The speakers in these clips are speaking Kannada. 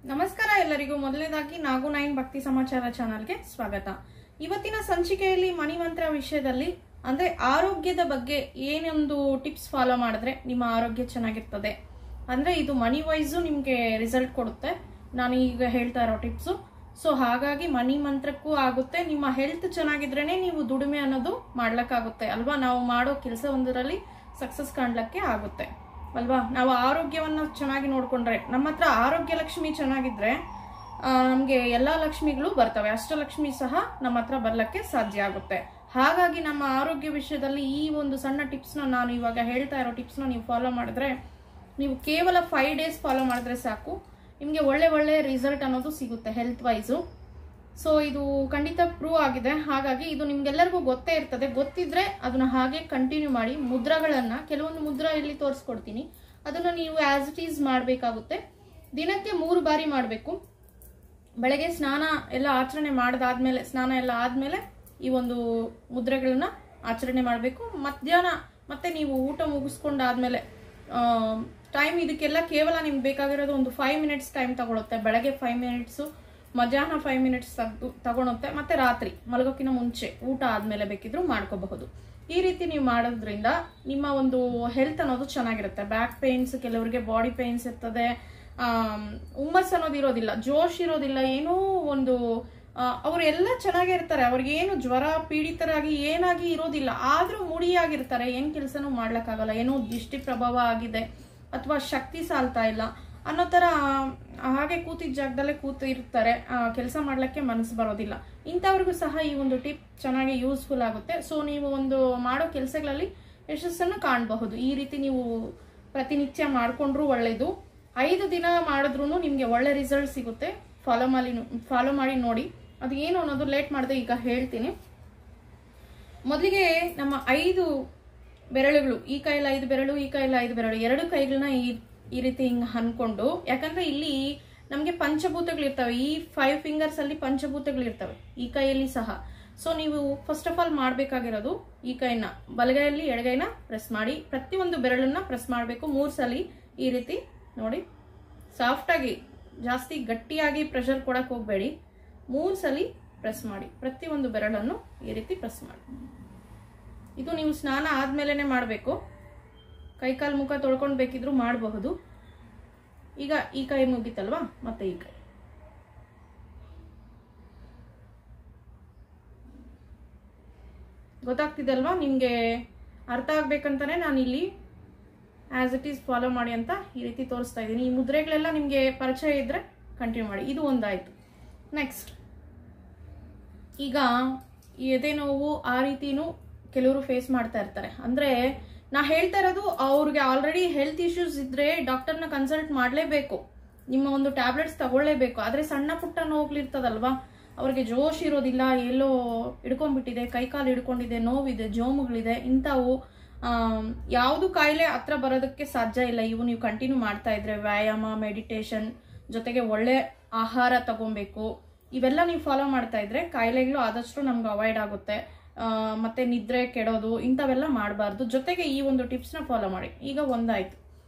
ನಮಸ್ಕಾರ ಎಲ್ಲರಿಗೂ. ಮೊದಲನೇದಾಗಿ ನಾಗು 9 ಭಕ್ತಿ ಸಮಾಚಾರ ಚಾನಲ್ಗೆ ಸ್ವಾಗತ. ಇವತ್ತಿನ ಸಂಚಿಕೆಯಲ್ಲಿ ಮನಿ ಮಂತ್ರ ವಿಷಯದಲ್ಲಿ ಅಂದ್ರೆ ಆರೋಗ್ಯದ ಬಗ್ಗೆ ಏನೊಂದು ಟಿಪ್ಸ್ ಫಾಲೋ ಮಾಡಿದ್ರೆ ನಿಮ್ಮ ಆರೋಗ್ಯ ಚೆನ್ನಾಗಿರ್ತದೆ, ಅಂದ್ರೆ ಇದು ಮನಿ ವೈಸ್ ನಿಮ್ಗೆ ರಿಸಲ್ಟ್ ಕೊಡುತ್ತೆ ನಾನು ಈಗ ಹೇಳ್ತಾ ಇರೋ ಟಿಪ್ಸ್. ಸೊ ಹಾಗಾಗಿ ಮನಿ ಮಂತ್ರಕ್ಕೂ ಆಗುತ್ತೆ, ನಿಮ್ಮ ಹೆಲ್ತ್ ಚೆನ್ನಾಗಿದ್ರೇನೆ ನೀವು ದುಡಿಮೆ ಅನ್ನೋದು ಮಾಡ್ಲಕ್ಕಾಗುತ್ತೆ ಅಲ್ವಾ. ನಾವು ಮಾಡೋ ಕೆಲಸ ಒಂದರಲ್ಲಿ ಸಕ್ಸಸ್ ಕಾಣ್ಲಿಕ್ಕೆ ಆಗುತ್ತೆ ಅಲ್ವಾ. ನಾವು ಆರೋಗ್ಯವನ್ನ ಚೆನ್ನಾಗಿ ನೋಡ್ಕೊಂಡ್ರೆ, ನಮ್ಮ ಹತ್ರ ಆರೋಗ್ಯ ಲಕ್ಷ್ಮಿ ಚೆನ್ನಾಗಿದ್ರೆ ನಮ್ಗೆ ಎಲ್ಲಾ ಲಕ್ಷ್ಮಿಗಳು ಬರ್ತವೆ, ಅಷ್ಟಲಕ್ಷ್ಮಿ ಸಹ ನಮ್ಮ ಹತ್ರ ಬರ್ಲಕ್ಕೆ ಸಾಧ್ಯ ಆಗುತ್ತೆ. ಹಾಗಾಗಿ ನಮ್ಮ ಆರೋಗ್ಯ ವಿಷಯದಲ್ಲಿ ಈ ಒಂದು ಸಣ್ಣ ಟಿಪ್ಸ್ ನಾನು ಇವಾಗ ಹೇಳ್ತಾ ಇರೋ ಟಿಪ್ಸ್ ನೀವು ಫಾಲೋ ಮಾಡಿದ್ರೆ, ನೀವು ಕೇವಲ 5 days ಫಾಲೋ ಮಾಡಿದ್ರೆ ಸಾಕು, ನಿಮ್ಗೆ ಒಳ್ಳೆ ರಿಸಲ್ಟ್ ಅನ್ನೋದು ಸಿಗುತ್ತೆ ಹೆಲ್ತ್ ವೈಸು. ಸೊ ಇದು ಖಂಡಿತ ಪ್ರೂವ್ ಆಗಿದೆ. ಹಾಗಾಗಿ ಇದು ನಿಮ್ಗೆಲ್ಲರಿಗೂ ಗೊತ್ತೇ ಇರ್ತದೆ, ಗೊತ್ತಿದ್ರೆ ಅದನ್ನ ಹಾಗೆ ಕಂಟಿನ್ಯೂ ಮಾಡಿ. ಮುದ್ರಗಳನ್ನ ಕೆಲವೊಂದು ಮುದ್ರ ಇಲ್ಲಿ ತೋರಿಸ್ಕೊಡ್ತೀನಿ, ಅದನ್ನ ನೀವು ಆಸ್ ಇಟ್ ಈಸ್ ಮಾಡಬೇಕಾಗುತ್ತೆ. ದಿನಕ್ಕೆ 3 ಬಾರಿ ಮಾಡಬೇಕು. ಬೆಳಗ್ಗೆ ಸ್ನಾನ ಎಲ್ಲ ಆಚರಣೆ ಮಾಡಾದ್ಮೇಲೆ, ಸ್ನಾನ ಎಲ್ಲ ಆದ್ಮೇಲೆ ಈ ಒಂದು ಮುದ್ರೆಗಳನ್ನ ಆಚರಣೆ ಮಾಡಬೇಕು. ಮಧ್ಯಾಹ್ನ ಮತ್ತೆ ನೀವು ಊಟ ಮುಗಿಸ್ಕೊಂಡಾದ್ಮೇಲೆ ಟೈಮ್ ಇದಕ್ಕೆಲ್ಲ ಕೇವಲ ನಿಮ್ಗೆ ಬೇಕಾಗಿರೋದು ಒಂದು 5 minutes ಟೈಮ್ ತಗೊಳುತ್ತೆ. ಬೆಳಗ್ಗೆ 5 minutes, ಮಧ್ಯಾಹ್ನ 5 minutes ತಗೊಳುತ್ತೆ, ಮತ್ತೆ ರಾತ್ರಿ ಮಲಗೋಕ್ಕಿಂತ ಮುಂಚೆ ಊಟ ಆದ್ಮೇಲೆ ಬೇಕಿದ್ರು ಮಾಡ್ಕೋಬಹುದು. ಈ ರೀತಿ ನೀವು ಮಾಡೋದ್ರಿಂದ ನಿಮ್ಮ ಒಂದು ಹೆಲ್ತ್ ಅನ್ನೋದು ಚೆನ್ನಾಗಿರುತ್ತೆ. ಬ್ಯಾಕ್ ಪೇನ್ಸ್, ಕೆಲವರಿಗೆ ಬಾಡಿ ಪೇನ್ಸ್ ಇರ್ತದೆ, ಹುಮ್ಮಸ್ ಅನ್ನೋದು ಇರೋದಿಲ್ಲ, ಜೋಶ್ ಇರೋದಿಲ್ಲ, ಏನೋ ಒಂದು ಅವರೆಲ್ಲ ಚೆನ್ನಾಗೇ ಇರ್ತಾರೆ, ಅವ್ರಿಗೆ ಏನು ಜ್ವರ ಪೀಡಿತರಾಗಿ ಏನಾಗಿ ಇರೋದಿಲ್ಲ, ಆದ್ರೂ ಮುಡಿಯಾಗಿರ್ತಾರೆ, ಏನ್ ಕೆಲಸನೂ ಮಾಡ್ಲಕ್ಕಾಗಲ್ಲ, ಏನೋ ದೃಷ್ಟಿ ಪ್ರಭಾವ ಆಗಿದೆ ಅಥವಾ ಶಕ್ತಿ ಸಾಲ್ತಾ ಇಲ್ಲ ಅನ್ನೋ ತರ ಹಾಗೆ ಕೂತಿದ್ದ ಜಾಗದಲ್ಲೇ ಕೂತಿರ್ತಾರೆ, ಕೆಲಸ ಮಾಡ್ಲಿಕ್ಕೆ ಮನಸ್ಸು ಬರೋದಿಲ್ಲ. ಇಂಥವ್ರಿಗೂ ಸಹ ಈ ಒಂದು ಟಿಪ್ ಚೆನ್ನಾಗಿ ಯೂಸ್ಫುಲ್ ಆಗುತ್ತೆ. ಸೊ ನೀವು ಒಂದು ಮಾಡೋ ಕೆಲಸಗಳಲ್ಲಿ ಯಶಸ್ಸನ್ನು ಕಾಣಬಹುದು. ಈ ರೀತಿ ನೀವು ಪ್ರತಿನಿತ್ಯ ಮಾಡ್ಕೊಂಡ್ರು ಒಳ್ಳೇದು. 5 ದಿನ ಮಾಡಿದ್ರು ನಿಮ್ಗೆ ಒಳ್ಳೆ ರಿಸಲ್ಟ್ ಸಿಗುತ್ತೆ. ಫಾಲೋ ಮಾಡಿ ನೋಡಿ. ಅದು ಏನು ಅನ್ನೋದು ಲೇಟ್ ಮಾಡದೆ ಈಗ ಹೇಳ್ತೀನಿ. ಮೊದಲಿಗೆ ನಮ್ಮ 5 ಬೆರಳುಗಳು, ಈ ಕೈಯಲ್ಲಿ 5 ಬೆರಳು, ಈ ಕೈಯಲ್ಲಿ 5 ಬೆರಳು, 2 ಕೈಗಳನ್ನ ಈ ರೀತಿ ಹಿಂಗ ಅನ್ಕೊಂಡು, ಯಾಕಂದ್ರೆ ಇಲ್ಲಿ ನಮ್ಗೆ ಪಂಚಭೂತಗಳಿರ್ತವೆ, ಈ 5 fingers ಅಲ್ಲಿ ಪಂಚಭೂತಗಳಿರ್ತವೆ ಈ ಕೈಯಲ್ಲಿ ಸಹ. ಸೊ ನೀವು ಫಸ್ಟ್ ಆಫ್ ಆಲ್ ಮಾಡ್ಬೇಕಾಗಿರೋದು, ಈ ಕೈನ ಬಲಗೈಯಲ್ಲಿ ಎಡಗೈನ ಪ್ರೆಸ್ ಮಾಡಿ, ಪ್ರತಿಯೊಂದು ಬೆರಳನ್ನ ಪ್ರೆಸ್ ಮಾಡಬೇಕು 3 ಸಲ. ಈ ರೀತಿ ನೋಡಿ, ಸಾಫ್ಟ್ ಆಗಿ, ಜಾಸ್ತಿ ಗಟ್ಟಿಯಾಗಿ ಪ್ರೆಷರ್ ಕೊಡಕ್ ಹೋಗ್ಬೇಡಿ, 3 ಸಲ ಪ್ರೆಸ್ ಮಾಡಿ. ಪ್ರತಿಯೊಂದು ಬೆರಳನ್ನು ಈ ರೀತಿ ಪ್ರೆಸ್ ಮಾಡಿ. ಇದು ನೀವು ಸ್ನಾನ ಆದ್ಮೇಲೆನೆ ಮಾಡಬೇಕು. ಕೈಕಾಲು ಮುಖ ತೊಳ್ಕೊಂಡು ಬೇಕಿದ್ರು ಮಾಡಬಹುದು. ಈಗ ಈ ಕೈ ಮುಗಿತಲ್ವಾ, ಮತ್ತೆ ಈ ಕೈ ಗೊತ್ತಾಗ್ತಿದೆ ಅಲ್ವಾ ನಿಮ್ಗೆ? ಅರ್ಥ ಆಗ್ಬೇಕಂತಾನೆ ನಾನು ಇಲ್ಲಿ ಆಸ್ ಇಟ್ ಈಸ್ ಫಾಲೋ ಮಾಡಿ ಅಂತ ಈ ರೀತಿ ತೋರಿಸ್ತಾ ಇದ್ದೀನಿ. ಈ ಮುದ್ರೆಗಳೆಲ್ಲ ನಿಮ್ಗೆ ಪರಿಚಯ ಇದ್ರೆ ಕಂಟಿನ್ಯೂ ಮಾಡಿ. ಇದು ಒಂದಾಯ್ತು. ನೆಕ್ಸ್ಟ್, ಈಗ ಎದೆ ನೋವು ಆ ರೀತಿನೂ ಕೆಲವರು ಫೇಸ್ ಮಾಡ್ತಾ ಇರ್ತಾರೆ. ಅಂದ್ರೆ ನಾ ಹೇಳ್ತಾ ಇರೋದು, ಅವ್ರಿಗೆ ಆಲ್ರೆಡಿ ಹೆಲ್ತ್ ಇಶ್ಯೂಸ್ ಇದ್ರೆ ಡಾಕ್ಟರ್ನ ಕನ್ಸಲ್ಟ್ ಮಾಡ್ಲೇಬೇಕು, ನಿಮ್ಮ ಒಂದು ಟ್ಯಾಬ್ಲೆಟ್ಸ್ ತಗೊಳ್ಳೇಬೇಕು. ಆದ್ರೆ ಸಣ್ಣ ಪುಟ್ಟ ನೋವುಗಳಿರ್ತದಲ್ವಾ, ಅವ್ರಿಗೆ ಜೋಶ್ ಇರೋದಿಲ್ಲ, ಎಲ್ಲೋ ಹಿಡ್ಕೊಂಡ್ಬಿಟ್ಟಿದೆ, ಕೈಕಾಲು ಹಿಡ್ಕೊಂಡಿದೆ, ನೋವಿದೆ, ಜೋಮುಗಳಿದೆ, ಇಂಥವು ಯಾವುದು ಕಾಯಿಲೆ ಹತ್ರ ಬರೋದಕ್ಕೆ ಸಾಧ್ಯ ಇಲ್ಲ. ಇವು ನೀವು ಕಂಟಿನ್ಯೂ ಮಾಡ್ತಾ ಇದ್ರೆ, ವ್ಯಾಯಾಮ, ಮೆಡಿಟೇಷನ್ ಜೊತೆಗೆ ಒಳ್ಳೆ ಆಹಾರ ತಗೊಬೇಕು, ಇವೆಲ್ಲ ನೀವು ಫಾಲೋ ಮಾಡ್ತಾ ಇದ್ರೆ ಕಾಯಿಲೆಗಳು ಆದಷ್ಟು ನಮ್ಗೆ ಅವಾಯ್ಡ್ ಆಗುತ್ತೆ. ಮತ್ತೆ ನಿದ್ರೆ ಕೆಡೋದು ಇಂಥವೆಲ್ಲ ಮಾಡಬಾರ್ದು. ಜೊತೆಗೆ ಈ ಒಂದು ಟಿಪ್ಸ್ನ ಫಾಲೋ ಮಾಡಿ. ಈಗ ಒಂದಾಯ್ತು.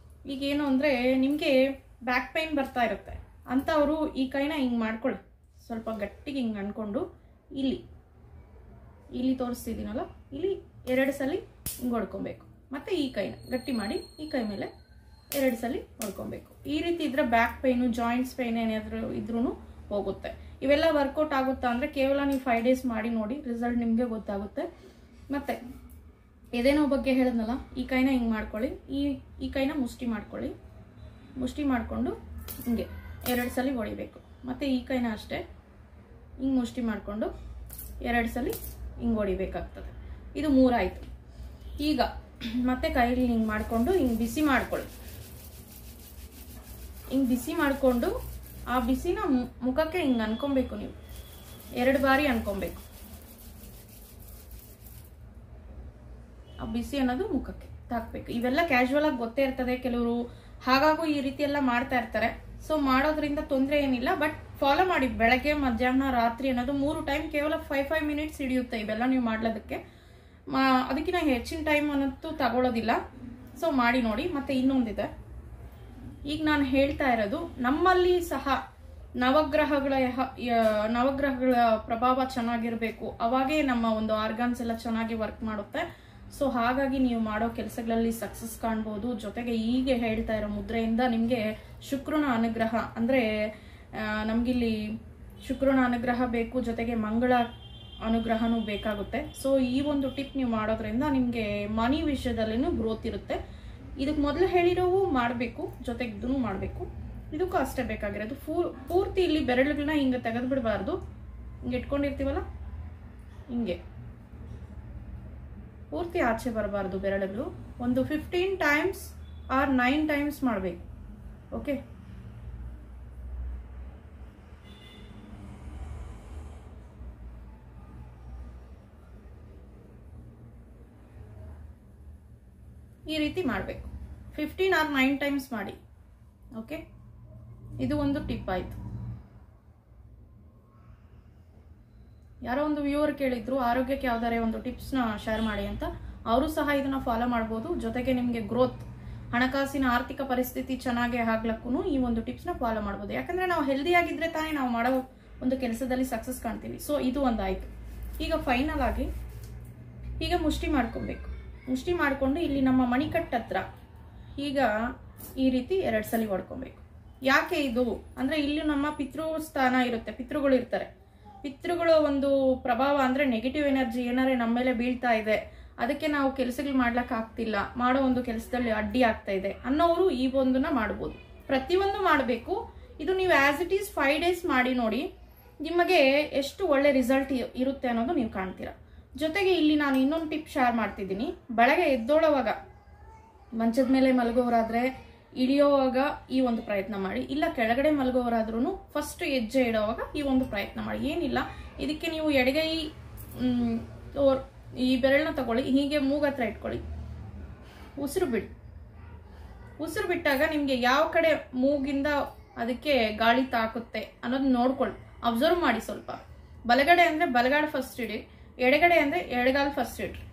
ಈಗ ಏನು ಅಂದ್ರೆ, ನಿಮ್ಗೆ ಬ್ಯಾಕ್ ಪೈನ್ ಬರ್ತಾ ಇರುತ್ತೆ ಅಂತವ್ರು ಈ ಕೈನ ಹಿಂಗ್ ಮಾಡ್ಕೊಳ್ಳಿ, ಸ್ವಲ್ಪ ಗಟ್ಟಿಗೆ ಹಿಂಗ್ ಅನ್ಕೊಂಡು ಇಲ್ಲಿ ತೋರಿಸ್ತಿದ್ದೀನಲ್ಲ, ಇಲ್ಲಿ 2 ಸಲ ಹಿಂಗ್ ಹೊಡ್ಕೊಬೇಕು. ಮತ್ತೆ ಈ ಕೈನ ಗಟ್ಟಿ ಮಾಡಿ ಈ ಕೈ ಮೇಲೆ 2 ಸಲ ಹೊಡ್ಕೊಬೇಕು. ಈ ರೀತಿ ಇದ್ರೆ ಬ್ಯಾಕ್ ಪೈನು, ಜಾಯಿಂಟ್ಸ್ ಪೈನ್ ಏನಾದ್ರು ಇದ್ರೂ ಹೋಗುತ್ತೆ. ಇವೆಲ್ಲ ವರ್ಕೌಟ್ ಆಗುತ್ತಾ ಅಂದ್ರೆ ಕೇವಲ ನೀವು 5 days ಮಾಡಿ ನೋಡಿ, ರಿಸಲ್ಟ್ ನಿಮ್ಗೆ ಗೊತ್ತಾಗುತ್ತೆ. ಮತ್ತೆ ಎದೇನೋ ಬಗ್ಗೆ ಹೇಳಿದ್ನಲ್ಲ, ಈ ಕೈನ ಹಿಂಗ್ ಮಾಡ್ಕೊಳ್ಳಿ, ಈ ಕೈನ ಮುಷ್ಟಿ ಮಾಡ್ಕೊಳ್ಳಿ, ಮುಷ್ಟಿ ಮಾಡ್ಕೊಂಡು ಹಿಂಗೆ 2 ಸಲ ಹೊಡಿಬೇಕು. ಮತ್ತೆ ಈ ಕೈನ ಅಷ್ಟೇ ಹಿಂಗ್ ಮುಷ್ಟಿ ಮಾಡ್ಕೊಂಡು 2 ಸಲ ಹಿಂಗ್ ಹೊಡಿಬೇಕಾಗ್ತದೆ. ಇದು 3 ಆಯ್ತು. ಈಗ ಮತ್ತೆ ಕೈಲಿ ಹಿಂಗ್ ಮಾಡ್ಕೊಂಡು ಹಿಂಗ್ ಬಿಸಿ ಮಾಡ್ಕೊಳ್ಳಿ. ಹಿಂಗ್ ಬಿಸಿ ಮಾಡ್ಕೊಂಡು ಆ ಬಿಸಿನ ಮುಖಕ್ಕೆ ಹಿಂಗ್ ಅನ್ಕೊಬೇಕು. ನೀವು 2 ಬಾರಿ ಅನ್ಕೊಬೇಕು. ಆ ಬಿಸಿ ಅನ್ನೋದು ಮುಖಕ್ಕೆ ತಾಕ್ಬೇಕು. ಇವೆಲ್ಲ ಕ್ಯಾಶುವಲ್ ಆಗಿ ಗೊತ್ತೇ ಇರ್ತದೆ, ಕೆಲವರು ಹಾಗಾಗೂ ಈ ರೀತಿ ಎಲ್ಲ ಮಾಡ್ತಾ ಇರ್ತಾರೆ. ಸೊ ಮಾಡೋದ್ರಿಂದ ತೊಂದರೆ ಏನಿಲ್ಲ, ಬಟ್ ಫಾಲೋ ಮಾಡಿ. ಬೆಳಗ್ಗೆ, ಮಧ್ಯಾಹ್ನ, ರಾತ್ರಿ ಅನ್ನೋದು 3 ಟೈಮ್, ಕೇವಲ 5 minutes ಹಿಡಿಯುತ್ತೆ ಇವೆಲ್ಲ ನೀವು ಮಾಡ್ಲೋದಕ್ಕೆ. ಅದಕ್ಕಿಂತ ಹೆಚ್ಚಿನ ಟೈಮ್ ಅನ್ನೋದು ತಗೊಳ್ಳೋದಿಲ್ಲ. ಸೊ ಮಾಡಿ ನೋಡಿ. ಮತ್ತೆ ಇನ್ನೊಂದಿದೆ, ಈಗ ನಾನು ಹೇಳ್ತಾ ಇರೋದು, ನಮ್ಮಲ್ಲಿ ಸಹ ನವಗ್ರಹಗಳ ಪ್ರಭಾವ ಚೆನ್ನಾಗಿರಬೇಕು, ಅವಾಗೇ ನಮ್ಮ ಒಂದು ಆರ್ಗಾನ್ಸ್ ಎಲ್ಲ ಚೆನ್ನಾಗಿ ವರ್ಕ್ ಮಾಡುತ್ತೆ. ಸೊ ಹಾಗಾಗಿ ನೀವು ಮಾಡೋ ಕೆಲಸಗಳಲ್ಲಿ ಸಕ್ಸಸ್ ಕಾಣ್ಬೋದು. ಜೊತೆಗೆ ಹೀಗೆ ಹೇಳ್ತಾ ಇರೋ ಮುದ್ರೆಯಿಂದ ನಿಮಗೆ ಶುಕ್ರನ ಅನುಗ್ರಹ ಅಂದ್ರೆ ನಮ್ಗಿಲ್ಲಿ ಶುಕ್ರನ ಅನುಗ್ರಹ ಬೇಕು, ಜೊತೆಗೆ ಮಂಗಳ ಅನುಗ್ರಹನೂ ಬೇಕಾಗುತ್ತೆ. ಸೊ ಈ ಒಂದು ಟಿಪ್ ನೀವು ಮಾಡೋದ್ರಿಂದ ನಿಮಗೆ ಮನಿ ವಿಷಯದಲ್ಲಿನೂ ಗ್ರೋತ್ ಇರುತ್ತೆ. ಇದಕ್ಕೆ ಮೊದಲು ಹೇಳಿರೋವು ಮಾಡಬೇಕು, ಜೊತೆಗೆ ಇದನ್ನು ಮಾಡಬೇಕು. ಇದಕ್ಕೂ ಅಷ್ಟೇ ಬೇಕಾಗಿರೋದು. ಪೂರ್ತಿ ಇಲ್ಲಿ ಬೆರಳುಗಳನ್ನ ಹಿಂಗೆ ತೆಗೆದು ಬಿಡಬಾರ್ದು. ಹಿಂಗೆ ಇಟ್ಕೊಂಡಿರ್ತೀವಲ್ಲ, ಹಿಂಗೆ ಪೂರ್ತಿ ಆಚೆ ಬರಬಾರ್ದು ಬೆರಳುಗಳು. ಒಂದು 15 ಟೈಮ್ಸ್ ಆರ್ 9 ಟೈಮ್ಸ್ ಮಾಡಬೇಕು. ಓಕೆ, ಈ ರೀತಿ ಮಾಡಬೇಕು. 15 ಆರ್ 9 ಟೈಮ್ಸ್ ಮಾಡಿ. ಓಕೆ, ಇದು ಒಂದು ಟಿಪ್ ಆಯ್ತು. ಯಾರೋ ಒಂದು ವ್ಯೂವರ್ ಕೇಳಿದ್ರು ಆರೋಗ್ಯಕ್ಕೆ ಯಾವ್ದಾರೆ ಒಂದು ಟಿಪ್ಸ್ನ ಶೇರ್ ಮಾಡಿ ಅಂತ. ಅವರು ಸಹ ಇದನ್ನ ಫಾಲೋ ಮಾಡ್ಬೋದು. ಜೊತೆಗೆ ನಿಮಗೆ ಗ್ರೋತ್, ಹಣಕಾಸಿನ ಆರ್ಥಿಕ ಪರಿಸ್ಥಿತಿ ಚೆನ್ನಾಗಿ ಆಗ್ಲಕ್ಕೂ ಈ ಒಂದು ಟಿಪ್ಸ್ನ ಫಾಲೋ ಮಾಡ್ಬೋದು. ಯಾಕಂದ್ರೆ ನಾವು ಹೆಲ್ದಿ ಆಗಿದ್ರೆ ತಾನೇ ನಾವು ಮಾಡೋ ಒಂದು ಕೆಲಸದಲ್ಲಿ ಸಕ್ಸಸ್ ಕಾಣ್ತೀವಿ. ಸೊ ಇದು ಒಂದಾಯ್ತು. ಈಗ ಫೈನಲ್ ಆಗಿ ಈಗ ಮುಷ್ಟಿ ಮಾಡ್ಕೊಬೇಕು. ಮುಷ್ಟಿ ಮಾಡ್ಕೊಂಡು ಇಲ್ಲಿ ನಮ್ಮ ಮಣಿಕಟ್ಟು ಹತ್ರ ಈಗ ಈ ರೀತಿ 2 ಸಲ ಹೊಡ್ಕೊಬೇಕು. ಯಾಕೆ ಇದು ಅಂದ್ರೆ ಇಲ್ಲಿ ನಮ್ಮ ಪಿತೃಸ್ಥಾನ ಇರುತ್ತೆ, ಪಿತೃಗಳು ಇರ್ತಾರೆ. ಪಿತೃಗಳು ಒಂದು ಪ್ರಭಾವ ಅಂದ್ರೆ ನೆಗೆಟಿವ್ ಎನರ್ಜಿ ಏನಾರೆ ನಮ್ಮ ಮೇಲೆ ಬೀಳ್ತಾ ಇದೆ, ಅದಕ್ಕೆ ನಾವು ಕೆಲಸಗಳು ಮಾಡ್ಲಕ್ ಆಗ್ತಿಲ್ಲ, ಮಾಡೋ ಒಂದು ಕೆಲಸದಲ್ಲಿ ಅಡ್ಡಿ ಆಗ್ತಾ ಇದೆ ಅನ್ನೋರು ಈ ಒಂದನ್ನ ಮಾಡ್ಬೋದು. ಪ್ರತಿಯೊಂದು ಮಾಡಬೇಕು. ಇದು ನೀವು ಆಸ್ ಇಟ್ ಈಸ್ 5 ಡೇಸ್ ಮಾಡಿ ನೋಡಿ, ನಿಮಗೆ ಎಷ್ಟು ಒಳ್ಳೆ ರಿಸಲ್ಟ್ ಇರುತ್ತೆ ಅನ್ನೋದು ನೀವು ಕಾಣ್ತೀರಾ. ಜೊತೆಗೆ ಇಲ್ಲಿ ನಾನು ಇನ್ನೊಂದು ಟಿಪ್ ಶೇರ್ ಮಾಡ್ತಿದ್ದೀನಿ. ಬೆಳಗ್ಗೆ ಎದ್ದೋಳವಾಗ ಮಂಚದ ಮೇಲೆ ಮಲಗೋರಾದ್ರೆ ಇಳಿಯೋವಾಗ ಈ ಒಂದು ಪ್ರಯತ್ನ ಮಾಡಿ, ಇಲ್ಲ ಕೆಳಗಡೆ ಮಲಗೋರಾದ್ರೂ ಫಸ್ಟ್ ಹೆಜ್ಜೆ ಇಡೋವಾಗ ಈ ಒಂದು ಪ್ರಯತ್ನ ಮಾಡಿ. ಏನಿಲ್ಲ, ಇದಕ್ಕೆ ನೀವು ಎಡಗೈ ಈ ಬೆರಳನ್ನ ತಗೊಳ್ಳಿ, ಹೀಗೆ ಮೂಗತ್ರ ಇಟ್ಕೊಳ್ಳಿ, ಉಸಿರು ಬಿಡಿ. ಉಸಿರು ಬಿಟ್ಟಾಗ ನಿಮ್ಗೆ ಯಾವ ಕಡೆ ಮೂಗಿಂದ ಅದಕ್ಕೆ ಗಾಳಿ ತಾಕುತ್ತೆ ಅನ್ನೋದು ನೋಡ್ಕೊಳ್ಳಿ, ಅಬ್ಸರ್ವ್ ಮಾಡಿ ಸ್ವಲ್ಪ. ಬಲಗಡೆ ಅಂದ್ರೆ ಬಲಗಾಲ ಫಸ್ಟ್ ಇಡಿ, ಎಡಗಡೆ ಅಂದ್ರೆ ಎಡಗಾಲ ಫಸ್ಟ್ ಇಡ್ರಿ.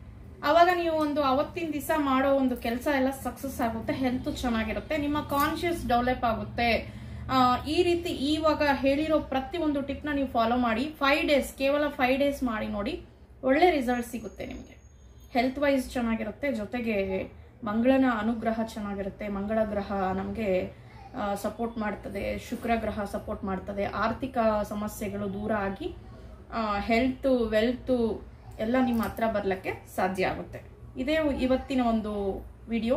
ಅವಾಗ ನೀವು ಒಂದು ಅವತ್ತಿನ ದಿವಸ ಮಾಡೋ ಒಂದು ಕೆಲಸ ಎಲ್ಲ ಸಕ್ಸಸ್ ಆಗುತ್ತೆ, ಹೆಲ್ತ್ ಚೆನ್ನಾಗಿರುತ್ತೆ, ನಿಮ್ಮ ಕಾನ್ಶಿಯಸ್ ಡೆವಲಪ್ ಆಗುತ್ತೆ. ಈ ರೀತಿ ಇವಾಗ ಹೇಳಿರೋ ಪ್ರತಿಯೊಂದು ಟಿಪ್ನ ನೀವು ಫಾಲೋ ಮಾಡಿ 5 ಡೇಸ್, ಕೇವಲ 5 ಡೇಸ್ ಮಾಡಿ ನೋಡಿ, ಒಳ್ಳೆ ರಿಸಲ್ಟ್ ಸಿಗುತ್ತೆ ನಿಮಗೆ. ಹೆಲ್ತ್ ವೈಸ್ ಚೆನ್ನಾಗಿರುತ್ತೆ, ಜೊತೆಗೆ ಮಂಗಳನ ಅನುಗ್ರಹ ಚೆನ್ನಾಗಿರುತ್ತೆ. ಮಂಗಳ ಗ್ರಹ ನಮಗೆ ಸಪೋರ್ಟ್ ಮಾಡ್ತದೆ, ಶುಕ್ರ ಗ್ರಹ ಸಪೋರ್ಟ್ ಮಾಡ್ತದೆ. ಆರ್ಥಿಕ ಸಮಸ್ಯೆಗಳು ದೂರ ಆಗಿ ಹೆಲ್ತ್ ವೆಲ್ತ್ ಎಲ್ಲ ನಿಮ್ಮ ಹತ್ರ ಬರ್ಲಿಕ್ಕೆ ಸಾಧ್ಯ ಆಗುತ್ತೆ. ಇದೇ ಇವತ್ತಿನ ಒಂದು ವಿಡಿಯೋ.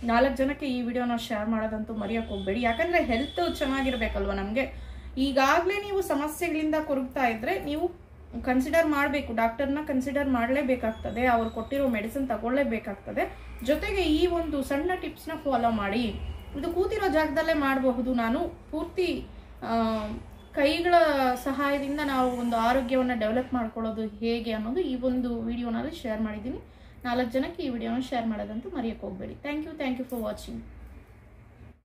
4 ಜನಕ್ಕೆ ಈ ವಿಡಿಯೋನ ಶೇರ್ ಮಾಡೋದಂತೂ ಮರೆಯೋಕೆ ಹೋಗ್ಬೇಡಿ. ಯಾಕಂದ್ರೆ ಹೆಲ್ತ್ ಚೆನ್ನಾಗಿರ್ಬೇಕಲ್ವ ನಮಗೆ. ಈಗಾಗಲೇ ನೀವು ಸಮಸ್ಯೆಗಳಿಂದ ಕೊರಗ್ತಾ ಇದ್ರೆ ನೀವು ಕನ್ಸಿಡರ್ ಮಾಡಬೇಕು, ಡಾಕ್ಟರ್ನ ಕನ್ಸಿಡರ್ ಮಾಡಲೇಬೇಕಾಗ್ತದೆ, ಅವ್ರು ಕೊಟ್ಟಿರೋ ಮೆಡಿಸಿನ್ ತಗೊಳ್ಳೇಬೇಕಾಗ್ತದೆ. ಜೊತೆಗೆ ಈ ಒಂದು ಸಣ್ಣ ಟಿಪ್ಸ್ನ ಫಾಲೋ ಮಾಡಿ. ಇದು ಕೂತಿರೋ ಜಾಗದಲ್ಲೇ ಮಾಡಬಹುದು. ನಾನು ಪೂರ್ತಿ ಕೈಗಳ ಸಹಾಯದಿಂದ ನಾವು ಒಂದು ಆರೋಗ್ಯವನ್ನು ಡೆವಲಪ್ ಮಾಡ್ಕೊಳ್ಳೋದು ಹೇಗೆ ಅನ್ನೋದು ಈ ಒಂದು ವಿಡಿಯೋನಲ್ಲಿ ಶೇರ್ ಮಾಡಿದ್ದೀನಿ. 4 ಜನಕ್ಕೆ ಈ ವಿಡಿಯೋನ ಶೇರ್ ಮಾಡೋದಂತೂ ಮರೆಯೋಕೆ ಹೋಗ್ಬೇಡಿ. Thank you for watching.